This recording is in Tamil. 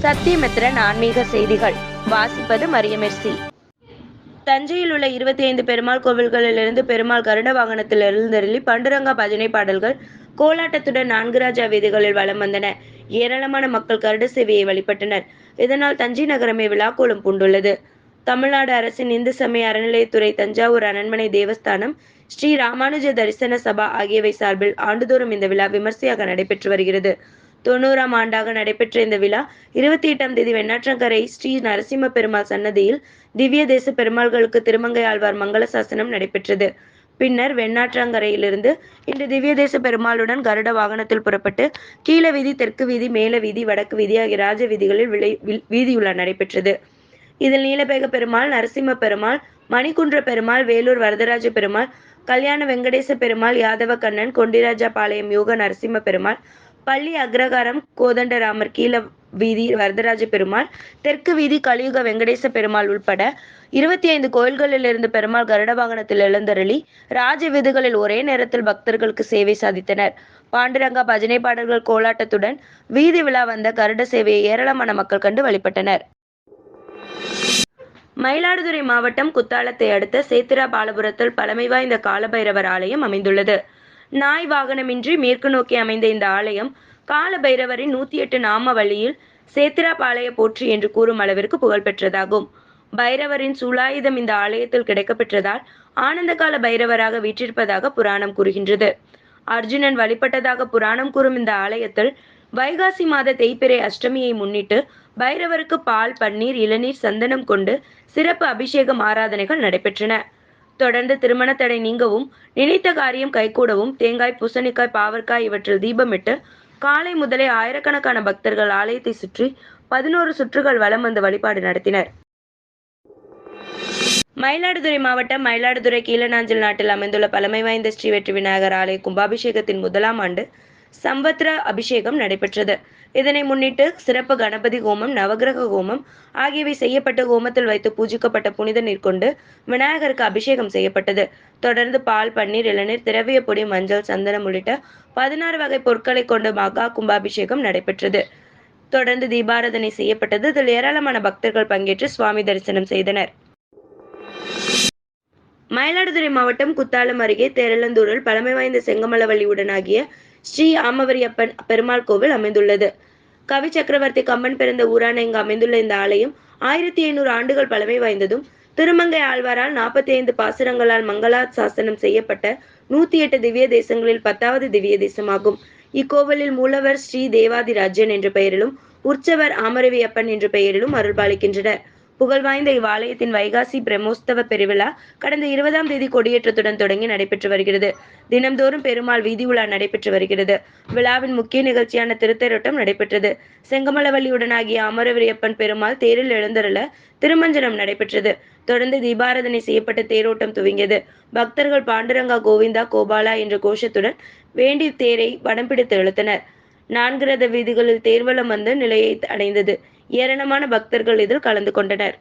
சத்தியமித்திரன் ஆன்மீக செய்திகள் வாசிப்பது மரியமெர்சி. தஞ்சையில் உள்ள 25 பெருமாள் கோவில்களிலிருந்து பெருமாள் கருட வாகனத்தில் எழுந்தருளி பண்டுரங்கா பஜனை பாடல்கள் கோலாட்டத்துடன் நான்குராஜா வீதிகளில் வலம் வந்தன. ஏராளமான மக்கள் கருட சேவையை வழிபட்டனர். இதனால் தஞ்சை நகரமே விழாக்கோலம் பூண்டுள்ளது. தமிழ்நாடு அரசின் இந்து சமய அறநிலையத்துறை, தஞ்சாவூர் அரண்மனை தேவஸ்தானம், ஸ்ரீ ராமானுஜ தரிசன சபா ஆகியவை சார்பில் ஆண்டுதோறும் இந்த விழா விமர்சையாக நடைபெற்று வருகிறது. 90ஆம் ஆண்டாக நடைபெற்ற இந்த விழா 28ஆம் தேதி வெண்ணாற்றங்கரை ஸ்ரீ நரசிம்ம பெருமாள் சன்னதியில் திவ்ய தேச பெருமாள்களுக்கு திருமங்கை ஆழ்வார் மங்கள சாசனம் நடைபெற்றது. பின்னர் வெண்ணாற்றங்கரையிலிருந்து இன்று திவ்ய தேச பெருமாளுடன் கருட வாகனத்தில் புறப்பட்டு கீழ வீதி, தெற்கு வீதி, மேல வீதி, வடக்கு வீதி ஆகிய ராஜ வீதிகளில் வீதியுலா நடைபெற்றது. இதில் நீலபேக பெருமாள், நரசிம்ம பெருமாள், மணிக்குன்ற பெருமாள், வேலூர் வரதராஜ பெருமாள், கல்யாண வெங்கடேச பெருமாள், யாதவ கண்ணன், கொண்டிராஜா பாளையம் யோக நரசிம்ம பெருமாள், பள்ளி அக்ரகாரம் கோதண்டராமர் கீழ வீதி வரதராஜ பெருமாள், தெற்கு வீதி கலியுக வெங்கடேச பெருமாள் உள்பட 25 கோயில்களிலிருந்து பெருமாள் கருட வாகனத்தில் எழுந்தருளி ராஜ வீதிகளில் ஒரே நேரத்தில் பக்தர்களுக்கு சேவை சாதித்தனர். பாண்டுரங்கா பஜனை பாடல்கள் கோலாட்டத்துடன் வீதி விழா வந்த கருட சேவையை ஏராளமான மக்கள் கண்டு வழிபட்டனர். மயிலாடுதுறை மாவட்டம் குத்தாலத்தை அடுத்த சேத்திராபாலபுரத்தில் பழமை வாய்ந்த காலபைரவர் ஆலயம் அமைந்துள்ளது. நாய் வாகனமின்றி மேற்கு நோக்கி அமைந்த இந்த ஆலயம் கால பைரவரின் 108 நாம வழியில் சேத்திராபாளைய போற்றி என்று கூறும் அளவிற்கு புகழ்பெற்றதாகும். பைரவரின் சூலாயுதம் இந்த ஆலயத்தில் கிடைக்கப்பெற்றதால் ஆனந்த கால பைரவராக வீற்றிருப்பதாக புராணம் கூறுகின்றது. அர்ஜுனன் வழிபட்டதாக புராணம் கூறும் இந்த ஆலயத்தில் வைகாசி மாத தேய்பிறை அஷ்டமியை முன்னிட்டு பைரவருக்கு பால், பன்னீர், இளநீர், சந்தனம் கொண்டு சிறப்பு அபிஷேகம் ஆராதனைகள் நடைபெற்றன. தொடர்ந்து திருமண தடை நீங்கவும், நினைத்த காரியம் கைகூடவும் தேங்காய், பூசணிக்காய், பாவற்காய் இவற்றில் தீபமிட்டு காலை முதலே ஆயிரக்கணக்கான பக்தர்கள் ஆலயத்தை சுற்றி 11 சுற்றுகள் வலம் வந்து வழிபாடு நடத்தினர். மயிலாடுதுறை மாவட்டம் மயிலாடுதுறை கீழநாஞ்சில் நாட்டில் அமைந்துள்ள பழமை வாய்ந்த ஸ்ரீ வெற்றி விநாயகர் ஆலய கும்பாபிஷேகத்தின் முதலாம் ஆண்டு சம்பத்ர அபிஷேகம் நடைபெற்றது. இதனை முன்னிட்டு சிறப்பு கணபதி ஹோமம், நவகிரக ஹோமம் ஆகியவை செய்யப்பட்டு ஹோமத்தில் வைத்து பூஜிக்கப்பட்ட புனித நீர் கொண்டு விநாயகருக்கு அபிஷேகம் செய்யப்பட்டது. தொடர்ந்து பால், பன்னீர், இளநீர், திரவிய பொடி, மஞ்சள், சந்தனம் உள்ளிட்ட 16 வகை பொருட்களை கொண்டு மகா கும்பாபிஷேகம் நடைபெற்றது. தொடர்ந்து தீபாராதனை செய்யப்பட்டது. இதில் ஏராளமான பக்தர்கள் பங்கேற்று சுவாமி தரிசனம் செய்தனர். மயிலாடுதுறை மாவட்டம் குத்தாலம் அருகே தேரலந்தூரில் பழமை வாய்ந்த செங்கமலவள்ளியுடனாகிய ஸ்ரீ ஆமவரியப்பன் பெருமாள் கோவில் அமைந்துள்ளது. கவி சக்கரவர்த்தி கம்பன் பிறந்த ஊரான இங்கு அமைந்துள்ள இந்த ஆலயம் 1500 ஆண்டுகள் பழமை வாய்ந்ததும், திருமங்கை ஆழ்வாரால் 45 பாசுரங்களால் மங்களா சாசனம் செய்யப்பட்ட 108 திவ்ய தேசங்களில் 10வது திவ்ய தேசமாகும். இக்கோவிலில் மூலவர் ஸ்ரீ தேவாதிராஜன் என்ற பெயரிலும், உற்சவர் ஆமரவியப்பன் என்ற பெயரிலும் அருள்பாலிக்கின்றனர். புகழ்வாய்ந்த இவ்வாலயத்தின் வைகாசி பிரம்மோற்சவ பெருவிழா கடந்த 20ஆம் தேதி கொடியேற்றத்துடன் தொடங்கி நடைபெற்று வருகிறது. தினம்தோறும் பெருமாள் வீதி உலா நடைபெற்று வருகிறது. விழாவின் முக்கிய நிகழ்ச்சியான திருத்தேரோட்டம் நடைபெற்றது. செங்கமலவள்ளியுடனாகிய அமரவரியப்பன் பெருமாள் தேரில் எழுந்தருள திருமஞ்சனம் நடைபெற்றது. தொடர்ந்து தீபாராதனை செய்யப்பட்ட தேரோட்டம் துவங்கியது. பக்தர்கள் பாண்டுரங்கா கோவிந்தா கோபாலா என்ற கோஷத்துடன் வேண்டி தேரை வடம் பிடித்து இழுத்தனர். 4 ரத வீதிகளில் தேர்வலம் வந்து நிலையை அடைந்தது. ஏராளமான பக்தர்கள் இதில் கலந்து கொண்டனர்.